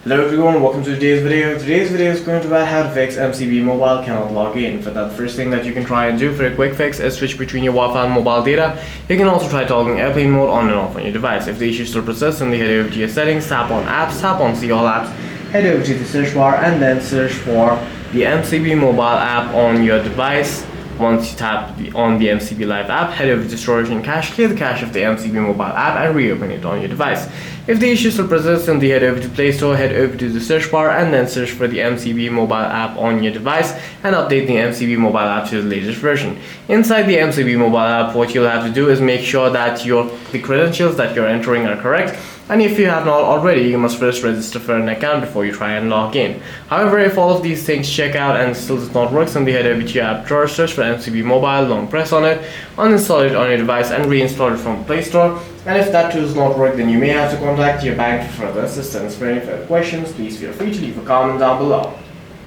Hello everyone, welcome to today's video. Today's video is going to be about how to fix MCB Mobile cannot log in. For that, the first thing that you can try and do for a quick fix is switch between your Wi-Fi and mobile data. You can also try toggling airplane mode on and off on your device. If the issue still persists, then head over to your settings, tap on apps, tap on see all apps, head over to the search bar and then search for the MCB Mobile app on your device. Once you tap on the MCB Live app, head over to storage and cache, clear the cache of the MCB Mobile app and reopen it on your device. If the issue still persists, then head over to Play Store, head over to the search bar and then search for the MCB Mobile app on your device and update the MCB Mobile app to the latest version. Inside the MCB Mobile app, what you'll have to do is make sure that the credentials that you're entering are correct. And if you have not already, you must first register for an account before you try and log in. However, if all of these things check out and still does not work, then head over to your app drawer, search for MCB Mobile, long press on it, uninstall it on your device and reinstall it from Play Store. And if that too does not work, then you may have to contact your bank for further assistance. For any further questions, please feel free to leave a comment down below.